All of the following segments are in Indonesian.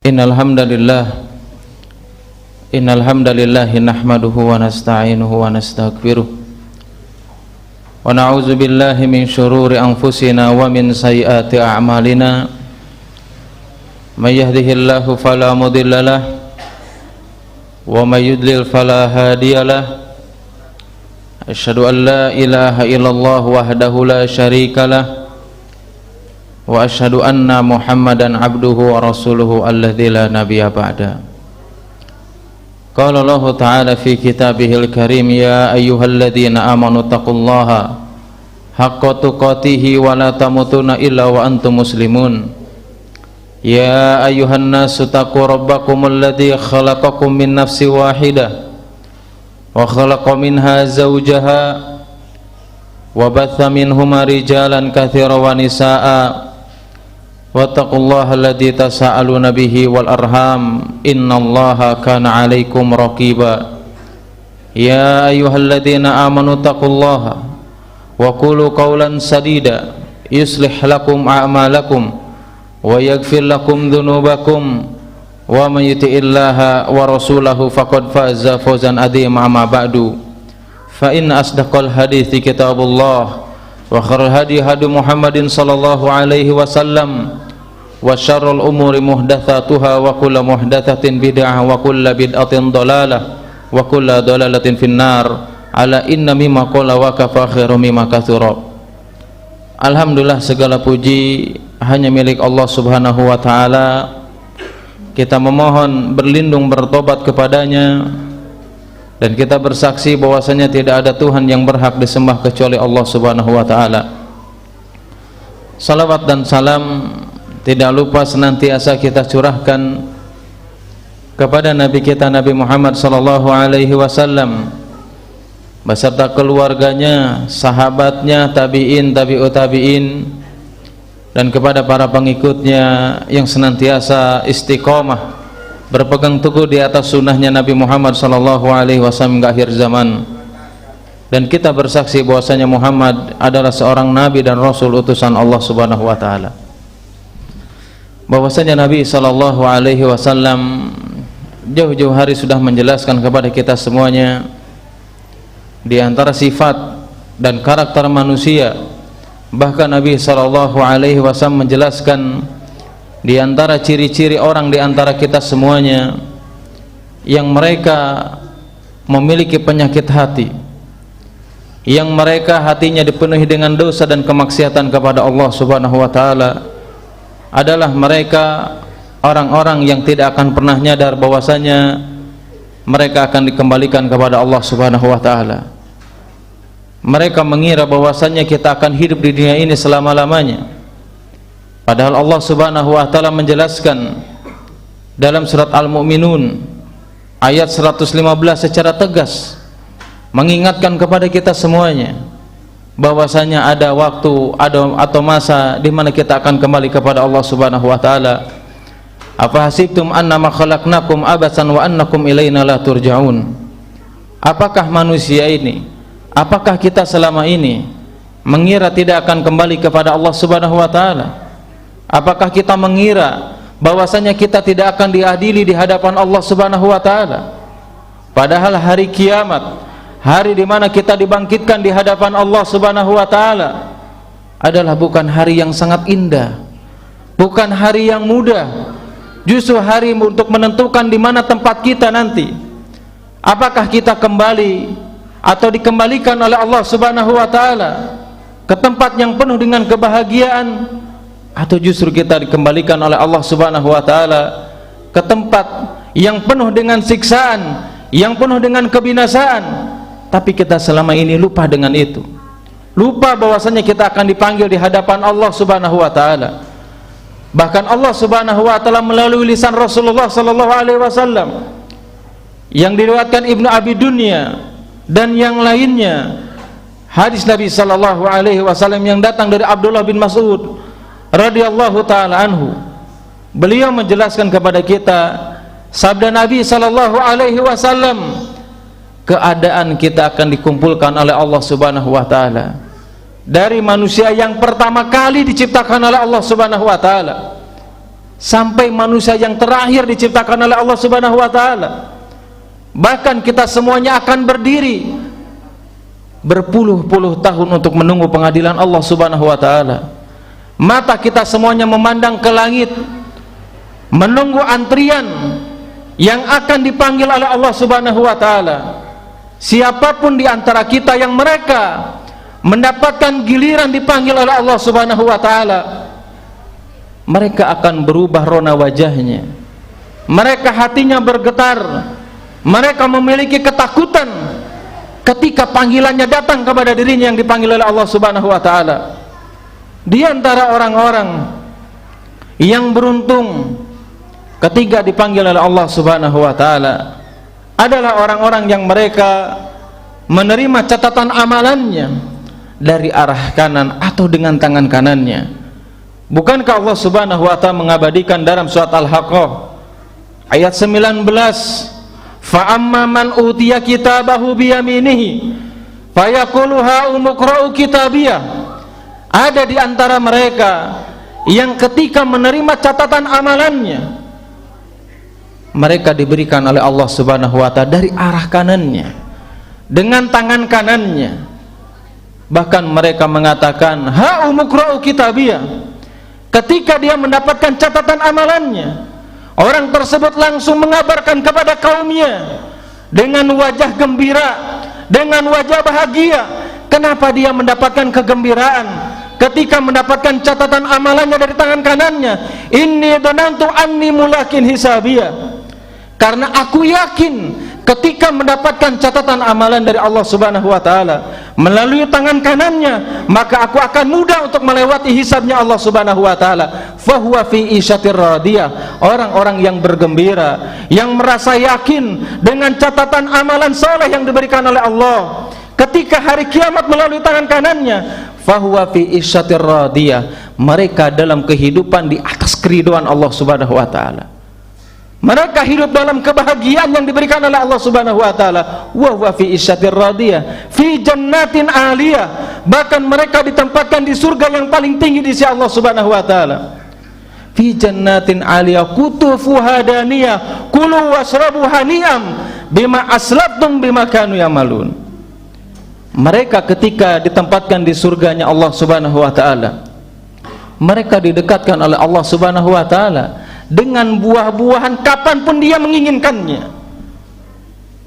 Innal hamdalillah nahmaduhu wa nasta'inuhu wa nastaghfiruh wa na'udzu billahi min shururi anfusina wa min sayyiati a'malina may yahdihillahu fala mudilla lahu wa may yudlil fala hadiyalah. Asyhadu an la ilaha illallah wahdahu la syarika lah wa asyhadu anna Muhammadan abduhu wa rasuluhu alladzi la nabiyya ba'da. Qala Allah ta'ala fi kitabihil karim, ya ayyuhalladzina amanu taqullaha haqqa tuqatih wa la tamutunna illa wa antum muslimun. Ya ayyuhan nasu taqu rabbakumul ladzi khalaqakum min nafsin wahidah wa khalaqa minha zawjaha wa batha minhuma rijalan katsiran wa nisaa'a wattaqullaha alladzi tasaaluna bihi wal arham innallaha kana 'alaikum raqiba. Ya ayyuhalladzina amanu taqullaha wa qulu qawlan sadida yuslih lakum a'malakum wa yaghfir lakum dhunubakum wa may yuti'illaha wa rasulahu faqad faza fawzan 'azima. Amma ba'du, fa inna asdaqal hadithi kitabullah wa khairal hadi hadi Muhammadin sallallahu alaihi wasallam wa syarrul umuri muhdatsatuha wa kullu muhdatsatin bid'ah wa kullu bid'atin dhalalah wa kullu dhalalatin finnar. Ala inna mimma qala wa kafa khairu mimma katsura. Alhamdulillah, segala puji hanya milik Allah Subhanahu wa taala. Kita memohon berlindung bertobat kepadanya dan kita bersaksi bahwasanya tidak ada Tuhan yang berhak disembah kecuali Allah Subhanahu wa taala. Salawat dan salam tidak lupa senantiasa kita curahkan kepada Nabi kita Nabi Muhammad sallallahu alaihi wasallam beserta keluarganya, sahabatnya, tabi'in, tabi'ut tabi'in, dan kepada para pengikutnya yang senantiasa istiqomah berpegang teguh di atas sunnahnya Nabi Muhammad sallallahu alaihi wasallam hingga akhir zaman. Dan kita bersaksi bahwasanya Muhammad adalah seorang nabi dan rasul utusan Allah Subhanahu wa taala. Bahwasanya Nabi sallallahu alaihi wasallam jauh-jauh hari sudah menjelaskan kepada kita semuanya di antara sifat dan karakter manusia. Bahkan Nabi sallallahu alaihi wasallam menjelaskan di antara ciri-ciri orang di antara kita semuanya yang mereka memiliki penyakit hati, yang mereka hatinya dipenuhi dengan dosa dan kemaksiatan kepada Allah Subhanahu wa taala, adalah mereka orang-orang yang tidak akan pernah nyadar bahwasanya mereka akan dikembalikan kepada Allah Subhanahu wa taala. Mereka mengira bahwasanya kita akan hidup di dunia ini selama-lamanya. Padahal Allah Subhanahu wa taala menjelaskan dalam surat Al-Mu'minun ayat 115 secara tegas mengingatkan kepada kita semuanya bahwasanya ada waktu, atau masa di mana kita akan kembali kepada Allah Subhanahu wa taala. Afa hasibtum annama khalaqnakum abasan wa annakum ilaina la turja'un. Apakah manusia ini, apakah kita selama ini mengira tidak akan kembali kepada Allah Subhanahu wa taala? Apakah kita mengira bahwasanya kita tidak akan diadili di hadapan Allah Subhanahu wa taala? Padahal hari kiamat, hari di mana kita dibangkitkan di hadapan Allah Subhanahu wa taala, adalah bukan hari yang sangat indah, bukan hari yang mudah, justru hari untuk menentukan di mana tempat kita nanti. Apakah kita kembali atau dikembalikan oleh Allah Subhanahu wa taala ke tempat yang penuh dengan kebahagiaan, atau justru kita dikembalikan oleh Allah Subhanahu wa taala ke tempat yang penuh dengan siksaan, yang penuh dengan kebinasaan. Tapi kita selama ini lupa dengan itu, lupa bahwasanya kita akan dipanggil di hadapan Allah Subhanahu wa taala. Bahkan Allah Subhanahu wa taala melalui lisan Rasulullah sallallahu alaihi wasallam yang diriwayatkan Ibnu Abi Dunya dan yang lainnya, hadis Nabi sallallahu alaihi wasallam yang datang dari Abdullah bin Mas'ud radhiyallahu taala anhu, beliau menjelaskan kepada kita sabda Nabi sallallahu alaihi wasallam, keadaan kita akan dikumpulkan oleh Allah Subhanahu wa taala dari manusia yang pertama kali diciptakan oleh Allah Subhanahu wa taala sampai manusia yang terakhir diciptakan oleh Allah Subhanahu wa taala. Bahkan kita semuanya akan berdiri berpuluh-puluh tahun untuk menunggu pengadilan Allah Subhanahu wa taala. Mata kita semuanya memandang ke langit, menunggu antrian yang akan dipanggil oleh Allah Subhanahu wa taala. Siapapun di antara kita yang mereka mendapatkan giliran dipanggil oleh Allah Subhanahu wa taala, mereka akan berubah rona wajahnya. Mereka hatinya bergetar. Mereka memiliki ketakutan ketika panggilannya datang kepada dirinya yang dipanggil oleh Allah Subhanahu wa taala. Di antara orang-orang yang beruntung ketika dipanggil oleh Allah Subhanahu wa taala adalah orang-orang yang mereka menerima catatan amalannya dari arah kanan atau dengan tangan kanannya. Bukankah Allah Subhanahu wa taala mengabadikan dalam surat Al-Haqqah ayat 19, fa amma man utiya kitabahu biyaminihi fayaqulu ha umqra'u kitabiyah. Ada di antara mereka yang ketika menerima catatan amalannya, mereka diberikan oleh Allah Subhanahu wa taala dari arah kanannya, dengan tangan kanannya. Bahkan mereka mengatakan ha umqra'u kitabiyah. Ketika dia mendapatkan catatan amalannya, orang tersebut langsung mengabarkan kepada kaumnya dengan wajah gembira, dengan wajah bahagia. Kenapa dia mendapatkan kegembiraan ketika mendapatkan catatan amalannya dari tangan kanannya? Inni dhanantu anni mulakin hisabiyah. Karena aku yakin ketika mendapatkan catatan amalan dari Allah Subhanahu wa taala melalui tangan kanannya, maka aku akan mudah untuk melewati hisabnya Allah Subhanahu wa taala. Fahuwa fi isyatir radiyah. Orang-orang yang bergembira, yang merasa yakin dengan catatan amalan soleh yang diberikan oleh Allah ketika hari kiamat melalui tangan kanannya, fahuwa fi isyatir radiyah. Mereka dalam kehidupan di atas keriduan Allah Subhanahu wa taala. Mereka hidup dalam kebahagiaan yang diberikan oleh Allah Subhanahu wa taala. Wa huwa fi isyatir radiyah fi jannatin aliyah. Bahkan mereka ditempatkan di surga yang paling tinggi di sisi Allah Subhanahu wa taala. Fi jannatin aliyah qutufuha daniyah kulu washrabu hani'am bima aslabtum bima kanu yamalun. Mereka ketika ditempatkan di surganya Allah Subhanahu wa taala, mereka didekatkan oleh Allah Subhanahu wa taala dengan buah-buahan kapanpun dia menginginkannya.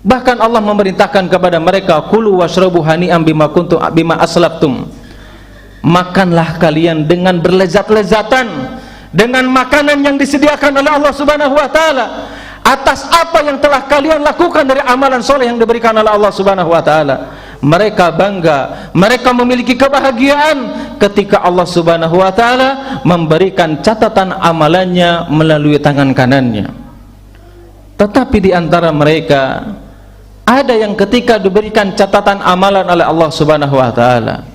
Bahkan Allah memerintahkan kepada mereka, kulu washrabu hani'am bima aslabtum. Makanlah kalian dengan berlezat-lezatan dengan makanan yang disediakan oleh Allah Subhanahu wa taala atas apa yang telah kalian lakukan dari amalan soleh yang diberikan oleh Allah Subhanahu wa taala. Mereka bangga, mereka memiliki kebahagiaan ketika Allah Subhanahu wa taala memberikan catatan amalannya melalui tangan kanannya. Tetapi di antara mereka ada yang ketika diberikan catatan amalan oleh Allah Subhanahu wa taala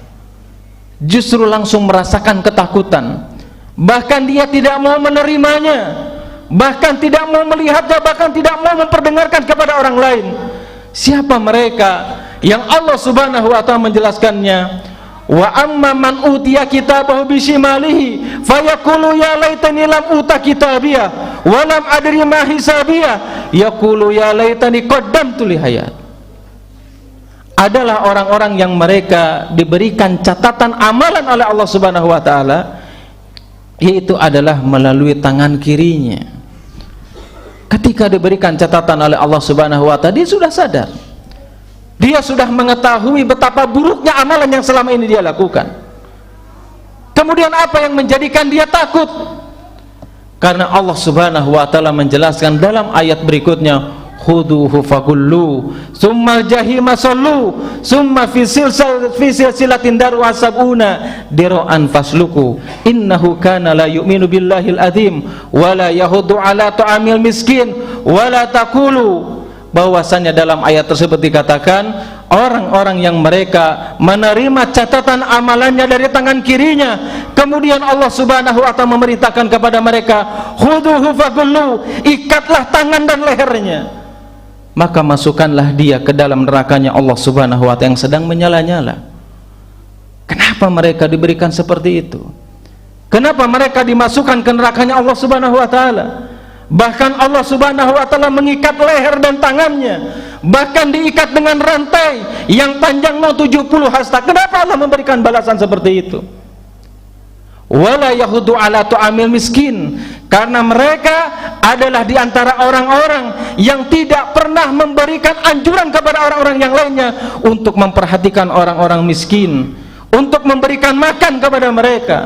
justru langsung merasakan ketakutan, bahkan dia tidak mau menerimanya, bahkan tidak mau melihatnya, bahkan tidak mau memperdengarkan kepada orang lain. Siapa mereka yang Allah Subhanahu wa taala menjelaskannya? Wa amma man utiya kitabahu bishimalihi fayaqulu ya laitani lam uta kitabiyah wa lam adri ma hisabiyah yaqulu ya laitani qaddamtu li hayat. Adalah orang-orang yang mereka diberikan catatan amalan oleh Allah Subhanahu wa taala, yaitu adalah melalui tangan kirinya. Ketika diberikan catatan oleh Allah Subhanahu wa taala, dia sudah sadar, dia sudah mengetahui betapa buruknya amalan yang selama ini dia lakukan. Kemudian apa yang menjadikan dia takut? Karena Allah Subhanahu wa taala menjelaskan dalam ayat berikutnya, khuduhu fagullu summa jahima sallu summa fi silsilatin daruha sab'una dira'an fasluku innahu kana la yu'minu billahil azim wa la yahuddu ala ta'amil miskin wa la taqulu. Bahwasanya dalam ayat tersebut dikatakan orang-orang yang mereka menerima catatan amalannya dari tangan kirinya, kemudian Allah Subhanahu wa taala memerintahkan kepada mereka, khuduhu fagullu, ikatlah tangan dan lehernya, maka masukkanlah dia ke dalam nerakanya Allah Subhanahu wa taala yang sedang menyala-nyala. Kenapa mereka diberikan seperti itu? Kenapa mereka dimasukkan ke nerakanya Allah Subhanahu wa taala? Bahkan Allah Subhanahu wa taala mengikat leher dan tangannya, bahkan diikat dengan rantai yang panjangnya 70 hasta. Kenapa Allah memberikan balasan seperti itu? Wala yahudu ala tu'amil miskin, karena mereka adalah di antara orang-orang yang tidak pernah memberikan anjuran kepada orang-orang yang lainnya untuk memperhatikan orang-orang miskin, untuk memberikan makan kepada mereka.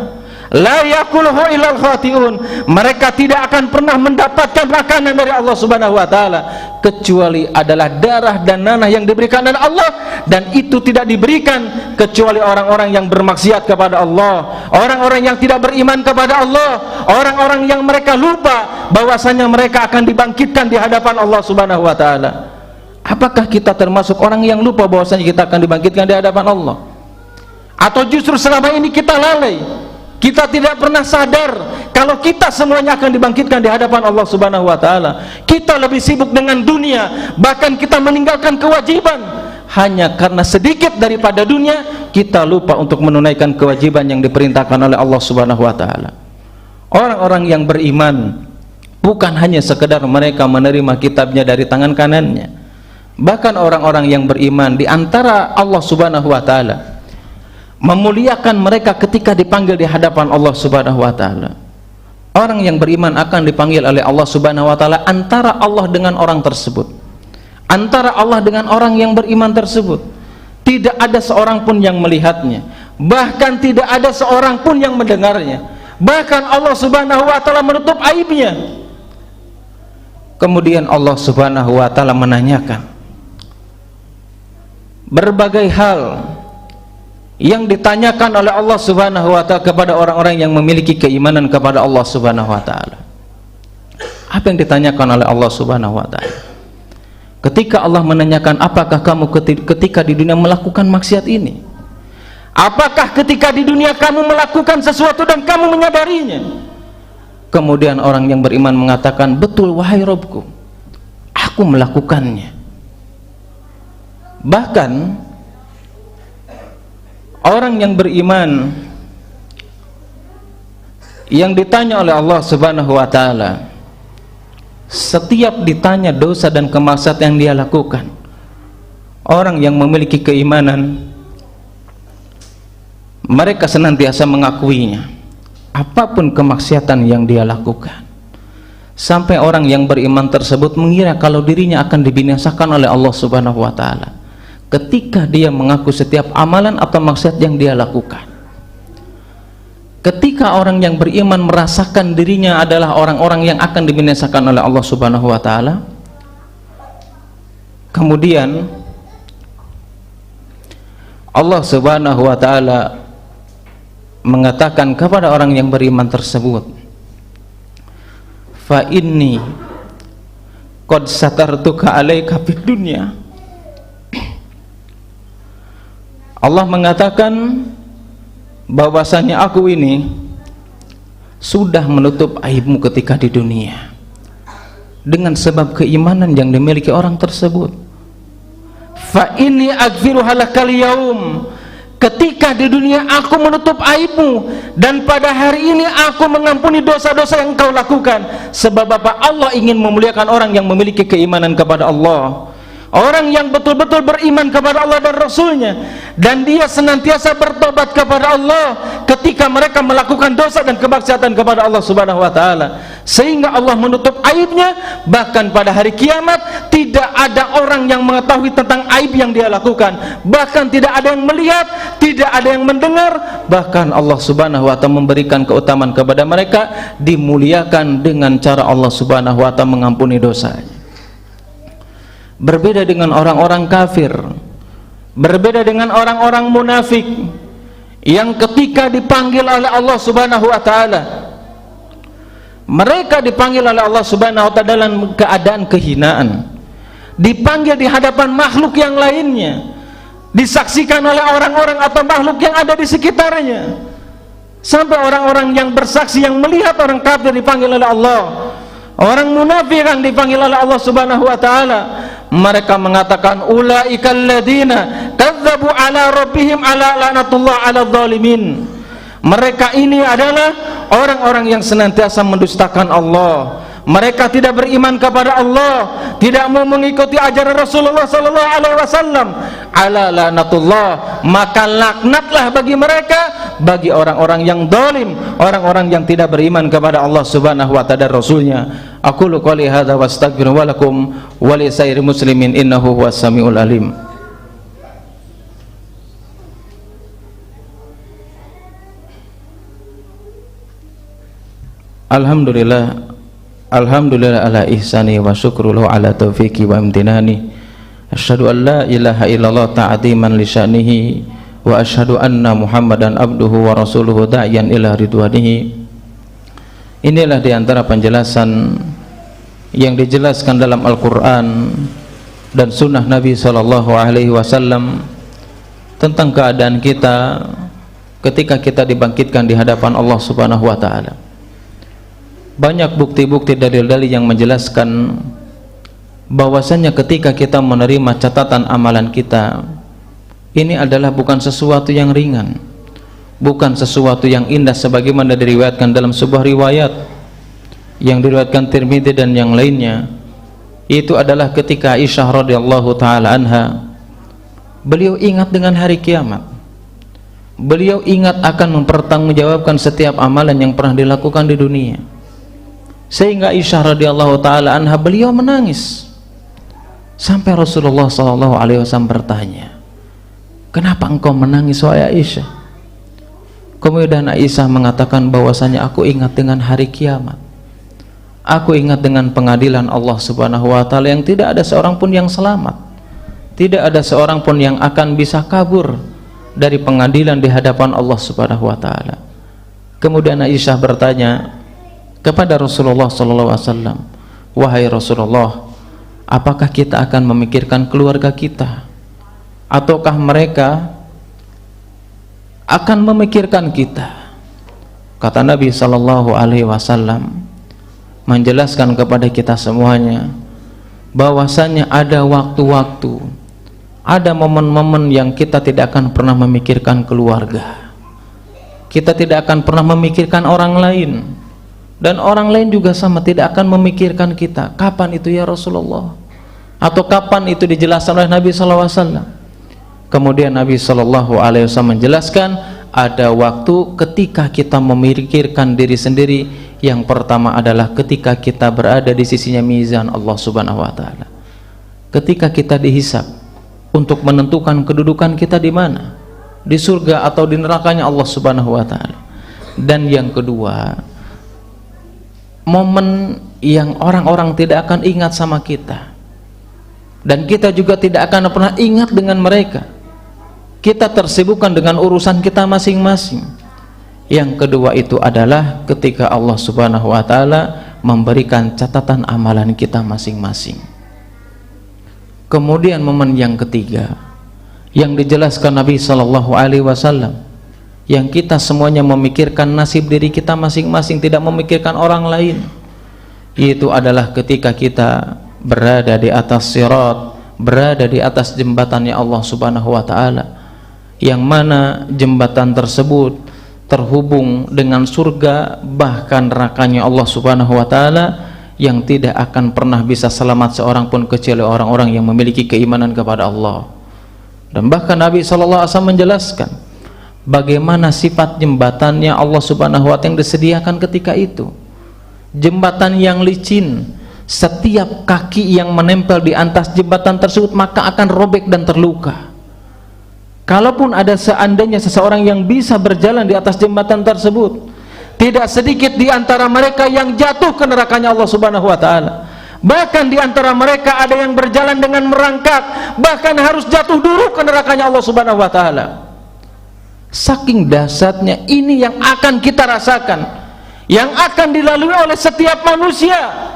La yakuluhu illal khati'un, mereka tidak akan pernah mendapatkan makanan dari Allah Subhanahu wa taala kecuali adalah darah dan nanah yang diberikan oleh Allah, dan itu tidak diberikan kecuali orang-orang yang bermaksiat kepada Allah, orang-orang yang tidak beriman kepada Allah, orang-orang yang mereka lupa bahwasanya mereka akan dibangkitkan di hadapan Allah Subhanahu wa taala. Apakah kita termasuk orang yang lupa bahwasanya kita akan dibangkitkan di hadapan Allah? Atau justru selama ini kita lalai? Kita tidak pernah sadar kalau kita semuanya akan dibangkitkan di hadapan Allah Subhanahu wa taala. Kita lebih sibuk dengan dunia, bahkan kita meninggalkan kewajiban hanya karena sedikit daripada dunia. Kita lupa untuk menunaikan kewajiban yang diperintahkan oleh Allah Subhanahu wa taala. Orang-orang yang beriman bukan hanya sekedar mereka menerima kitabnya dari tangan kanannya, bahkan orang-orang yang beriman di antara Allah Subhanahu wa taala memuliakan mereka ketika dipanggil di hadapan Allah Subhanahu wa taala. Orang yang beriman akan dipanggil oleh Allah Subhanahu wa taala antara Allah dengan orang tersebut, antara Allah dengan orang yang beriman tersebut. Tidak ada seorang pun yang melihatnya, bahkan tidak ada seorang pun yang mendengarnya. Bahkan Allah Subhanahu wa taala menutup aibnya. Kemudian Allah Subhanahu wa taala menanyakan berbagai hal yang ditanyakan oleh Allah Subhanahu wa taala kepada orang-orang yang memiliki keimanan kepada Allah Subhanahu wa taala. Apa yang ditanyakan oleh Allah Subhanahu wa taala? Ketika Allah menanyakan, apakah kamu ketika di dunia melakukan maksiat ini? Apakah ketika di dunia kamu melakukan sesuatu dan kamu menyadarinya? Kemudian orang yang beriman mengatakan, betul wahai Rabbku, aku melakukannya. Bahkan orang yang beriman yang ditanya oleh Allah Subhanahu wa taala, setiap ditanya dosa dan kemaksiatan yang dia lakukan, orang yang memiliki keimanan mereka senantiasa mengakuinya apapun kemaksiatan yang dia lakukan, sampai orang yang beriman tersebut mengira kalau dirinya akan dibinasakan oleh Allah Subhanahu wa taala ketika dia mengaku setiap amalan atau maksiat yang dia lakukan. Ketika orang yang beriman merasakan dirinya adalah orang-orang yang akan dibinasakan oleh Allah Subhanahu wa taala, kemudian Allah Subhanahu wa taala mengatakan kepada orang yang beriman tersebut, fa inni qad satartuka alaika fid dunya. Allah mengatakan bahwasanya aku ini sudah menutup aibmu ketika di dunia dengan sebab keimanan yang dimiliki orang tersebut. Fa inni aghfiruha lakal yaum, ketika di dunia aku menutup aibmu dan pada hari ini aku mengampuni dosa-dosa yang kau lakukan. Sebab apa? Allah ingin memuliakan orang yang memiliki keimanan kepada Allah, orang yang betul-betul beriman kepada Allah dan Rasulnya, dan dia senantiasa bertobat kepada Allah ketika mereka melakukan dosa dan kemaksiatan kepada Allah Subhanahu wa taala, sehingga Allah menutup aibnya. Bahkan pada hari kiamat tidak ada orang yang mengetahui tentang aib yang dia lakukan, bahkan tidak ada yang melihat, tidak ada yang mendengar. Bahkan Allah Subhanahu wa taala memberikan keutamaan kepada mereka, dimuliakan dengan cara Allah Subhanahu wa taala mengampuni dosanya. Berbeda dengan orang-orang kafir, berbeda dengan orang-orang munafik yang ketika dipanggil oleh Allah Subhanahu wa taala, mereka dipanggil oleh Allah Subhanahu wa taala dalam keadaan kehinaan, dipanggil di hadapan makhluk yang lainnya, disaksikan oleh orang-orang atau makhluk yang ada di sekitarnya, sampai orang-orang yang bersaksi yang melihat orang kafir dipanggil oleh Allah, orang munafik yang dipanggil oleh Allah Subhanahu wa taala. Mereka mengatakan, ulaikal ladina kadzabu ala rabbihim ala lanatullah ala zalimin. Mereka ini adalah orang-orang yang senantiasa mendustakan Allah, mereka tidak beriman kepada Allah, tidak mau mengikuti ajaran Rasulullah sallallahu alaihi wasallam, ala laknatullah, maka laknatlah bagi mereka, bagi orang-orang yang zalim, orang-orang yang tidak beriman kepada Allah Subhanahu wa taala dan Rasulnya. Aqulu qouli hadza wa astaghfiru wa lakum wa li sairil muslimin innahu huwas samiul alim. Alhamdulillah ala ihsani wa syukru lahu ala taufiqi wa imtinani. Asyhadu an la ilaha illallah ta'ziman li sya'nihi wa asyhadu anna Muhammadan abduhu wa rasuluhu da'iyan ila ridwanihi. Inilah diantara penjelasan yang dijelaskan dalam Al-Quran dan sunnah Nabi sallallahu alaihi wasallam tentang keadaan kita ketika kita dibangkitkan di hadapan Allah Subhanahu wa taala. Banyak bukti-bukti dalil-dalil yang menjelaskan bahwasanya ketika kita menerima catatan amalan kita, ini adalah bukan sesuatu yang ringan, bukan sesuatu yang indah sebagaimana diriwayatkan dalam sebuah riwayat yang diriwayatkan Tirmidzi dan yang lainnya. Itu adalah ketika Aisyah radhiyallahu taala anha, beliau ingat dengan hari kiamat, beliau ingat akan mempertanggungjawabkan setiap amalan yang pernah dilakukan di dunia, sehingga Aisyah radhiyallahu taala anha beliau menangis sampai Rasulullah sallallahu alaihi wasallam bertanya, "Kenapa engkau menangis wahai Aisyah?" Kemudian Aisyah mengatakan bahwasanya aku ingat dengan hari kiamat, aku ingat dengan pengadilan Allah Subhanahu wa taala yang tidak ada seorang pun yang selamat, tidak ada seorang pun yang akan bisa kabur dari pengadilan di hadapan Allah Subhanahu wa taala. Kemudian Aisyah bertanya kepada Rasulullah SAW, "Wahai Rasulullah, apakah kita akan memikirkan keluarga kita, ataukah mereka akan memikirkan kita?" Kata Nabi SAW menjelaskan kepada kita semuanya bahwasanya ada waktu-waktu, ada momen-momen yang kita tidak akan pernah memikirkan keluarga, kita tidak akan pernah memikirkan orang lain, dan orang lain juga sama tidak akan memikirkan kita. Kapan itu ya Rasulullah? Atau kapan itu dijelaskan oleh Nabi SAW? Kemudian Nabi SAW menjelaskan ada waktu ketika kita memikirkan diri sendiri. Yang pertama adalah ketika kita berada di sisinya mizan Allah Subhanahu wa taala, ketika kita dihisab untuk menentukan kedudukan kita di mana, di surga atau di nerakanya Allah Subhanahu wa taala. Dan yang kedua, momen yang orang-orang tidak akan ingat sama kita, dan kita juga tidak akan pernah ingat dengan mereka. Kita tersibukkan dengan urusan kita masing-masing. Yang kedua itu adalah ketika Allah Subhanahu wa taala memberikan catatan amalan kita masing-masing. Kemudian momen yang ketiga yang dijelaskan Nabi sallallahu alaihi wasallam, yang kita semuanya memikirkan nasib diri kita masing-masing, tidak memikirkan orang lain, itu adalah ketika kita berada di atas sirat, berada di atas jembatannya Allah Subhanahu wa taala, yang mana jembatan tersebut terhubung dengan surga bahkan nerakanya Allah Subhanahu wa taala, yang tidak akan pernah bisa selamat seorang pun kecuali orang-orang yang memiliki keimanan kepada Allah. Dan bahkan Nabi SAW menjelaskan bagaimana sifat jembatannya Allah Subhanahu wa taala yang disediakan ketika itu. Jembatan yang licin, setiap kaki yang menempel di atas jembatan tersebut maka akan robek dan terluka. Kalaupun ada seandainya seseorang yang bisa berjalan di atas jembatan tersebut, tidak sedikit di antara mereka yang jatuh ke nerakanya Allah Subhanahu wa taala. Bahkan di antara mereka ada yang berjalan dengan merangkak, bahkan harus jatuh dulu ke nerakanya Allah Subhanahu wa taala. Saking dahsyatnya ini yang akan kita rasakan, yang akan dilalui oleh setiap manusia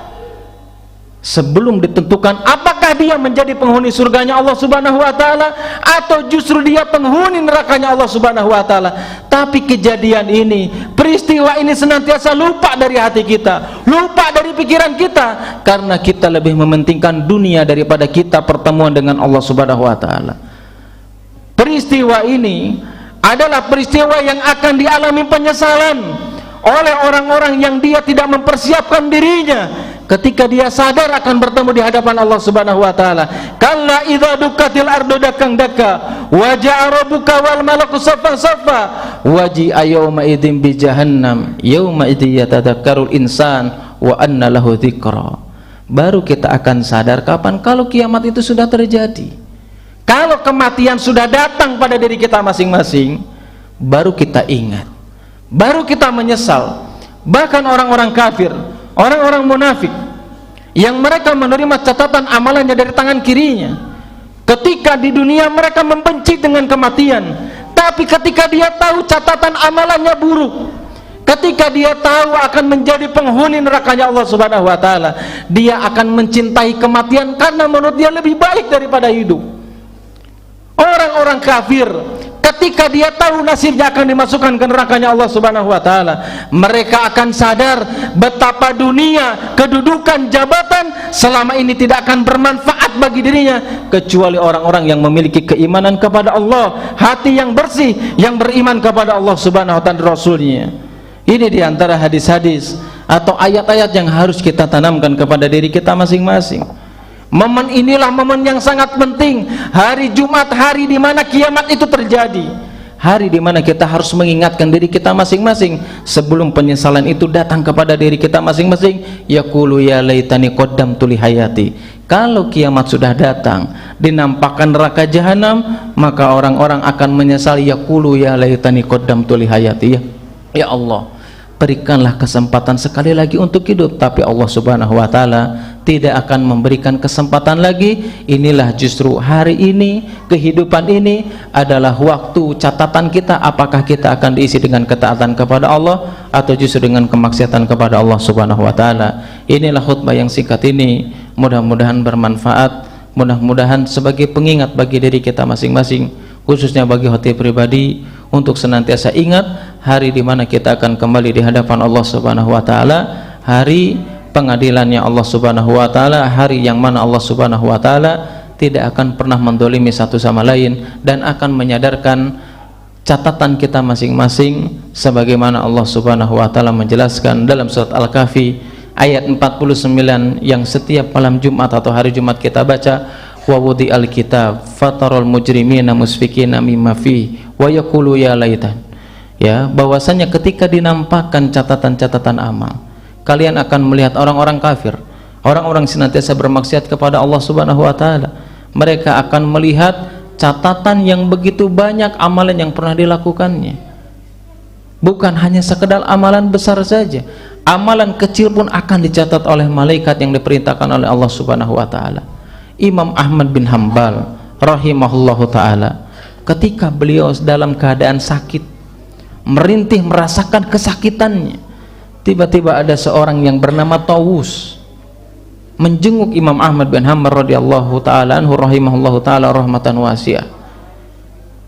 sebelum ditentukan apakah dia menjadi penghuni surganya Allah Subhanahu wa taala atau justru dia penghuni nerakanya Allah Subhanahu wa taala. Tapi kejadian ini, peristiwa ini senantiasa lupa dari hati kita, lupa dari pikiran kita, karena kita lebih mementingkan dunia daripada kita pertemuan dengan Allah Subhanahu wa taala. Peristiwa ini adalah peristiwa yang akan dialami penyesalan oleh orang-orang yang dia tidak mempersiapkan dirinya ketika dia sadar akan bertemu di hadapan Allah Subhanahu wa taala. Kalla idza dukkatil ardu dakkan dakka wa ja'a rabbuka wal malaku saffan saffa waji'a yawma idzin bi jahannam yawma idzi yatadakkarul insan wa anna lahu dzikra. Baru kita akan sadar kapan? Kalau kiamat itu sudah terjadi, kalau kematian sudah datang pada diri kita masing-masing, baru kita ingat, baru kita menyesal. Bahkan orang-orang kafir, orang-orang munafik yang mereka menerima catatan amalannya dari tangan kirinya, ketika di dunia mereka membenci dengan kematian, tapi ketika dia tahu catatan amalannya buruk, ketika dia tahu akan menjadi penghuni nerakanya Allah Subhanahu wa taala, dia akan mencintai kematian karena menurut dia lebih baik daripada hidup. Orang-orang kafir ketika dia tahu nasibnya akan dimasukkan ke nerakanya Allah Subhanahu wa taala, mereka akan sadar betapa dunia, kedudukan, jabatan selama ini tidak akan bermanfaat bagi dirinya kecuali orang-orang yang memiliki keimanan kepada Allah, hati yang bersih, yang beriman kepada Allah Subhanahu wa taala dan Rasulnya. Ini diantara hadis-hadis atau ayat-ayat yang harus kita tanamkan kepada diri kita masing-masing. Momen inilah momen yang sangat penting. Hari Jumat, hari di mana kiamat itu terjadi, hari di mana kita harus mengingatkan diri kita masing-masing sebelum penyesalan itu datang kepada diri kita masing-masing. Yaqulu ya laitani qaddamtu li hayati. Kalau kiamat sudah datang, dinampakkan neraka jahanam, maka orang-orang akan menyesal. Yaqulu ya laitani qaddamtu li hayati. Ya Allah, berikanlah kesempatan sekali lagi untuk hidup, tapi Allah Subhanahu wa taala tidak akan memberikan kesempatan lagi. Inilah justru hari ini, kehidupan ini adalah waktu catatan kita, apakah kita akan diisi dengan ketaatan kepada Allah atau justru dengan kemaksiatan kepada Allah Subhanahu wa taala. Inilah khutbah yang singkat ini, mudah-mudahan bermanfaat, mudah-mudahan sebagai pengingat bagi diri kita masing-masing, khususnya bagi hati pribadi, untuk senantiasa ingat hari di mana kita akan kembali di hadapan Allah Subhanahu wa taala, hari pengadilannya Allah Subhanahu wa taala, hari yang mana Allah Subhanahu wa taala tidak akan pernah mendolimi satu sama lain dan akan menyadarkan catatan kita masing-masing sebagaimana Allah Subhanahu wa taala menjelaskan dalam surat Al-Kahfi ayat 49 yang setiap malam Jumat atau hari Jumat kita baca. Wa wudi al-kitab fatarul mujrimina musfikina mimma fi wa yaqulu ya laitan. Ya, bahwasanya ketika dinampakkan catatan-catatan amal, kalian akan melihat orang-orang kafir, orang-orang senantiasa bermaksiat kepada Allah Subhanahu wa taala. Mereka akan melihat catatan yang begitu banyak amalan yang pernah dilakukannya. Bukan hanya sekedar amalan besar saja, amalan kecil pun akan dicatat oleh malaikat yang diperintahkan oleh Allah Subhanahu wa taala. Imam Ahmad bin Hanbal rahimahullahu ta'ala, ketika beliau dalam keadaan sakit, merintih merasakan kesakitannya, tiba-tiba ada seorang yang bernama Tawus menjenguk Imam Ahmad bin Hanbal radhiyallahu ta'ala anhu rahimahullahu ta'ala rahmatan wasi'ah.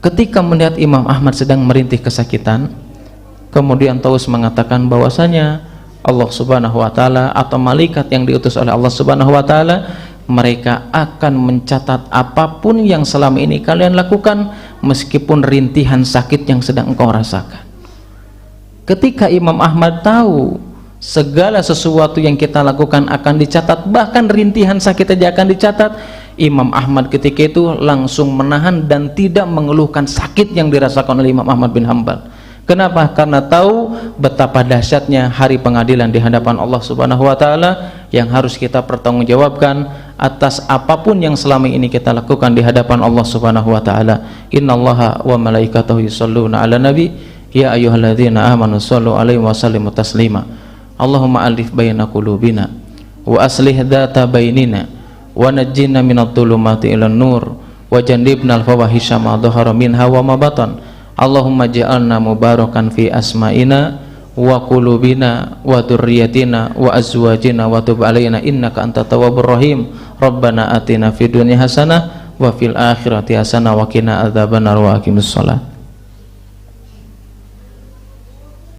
Ketika melihat Imam Ahmad sedang merintih kesakitan, kemudian Tawus mengatakan bahwasanya Allah Subhanahu wa ta'ala atau malaikat yang diutus oleh Allah Subhanahu wa ta'ala, mereka akan mencatat apapun yang selama ini kalian lakukan, meskipun rintihan sakit yang sedang engkau rasakan. Ketika Imam Ahmad tahu segala sesuatu yang kita lakukan akan dicatat, bahkan rintihan sakit saja akan dicatat, Imam Ahmad ketika itu langsung menahan dan tidak mengeluhkan sakit yang dirasakan oleh Imam Ahmad bin Hanbal. Kenapa? Karena tahu betapa dahsyatnya hari pengadilan di hadapan Allah Subhanahu wa taala yang harus kita pertanggungjawabkan atas apapun yang selama ini kita lakukan di hadapan Allah Subhanahu wa taala. Innallaha wa malaikatahu yusholluna 'alan nabi ya ayyuhalladzina amanu shollu 'alaihi wa sallimu taslima. Allahumma alif baina qulubina wa aslih dzata bainina wa najjina minadh dhulumati ilan nur wa jannibna al-fawahisha ma dhahara minha wa ma batan. Allahumma ja'alna mubarakan fi asma'ina wa qulubina wa dzurriyyatina wa azwajina wa tub 'alaina innaka antat tawwabur rahim. Rabbana atina fid dunya hasanah wa fil akhirati hasanah wa qina adzabannar wa aqimis shalah.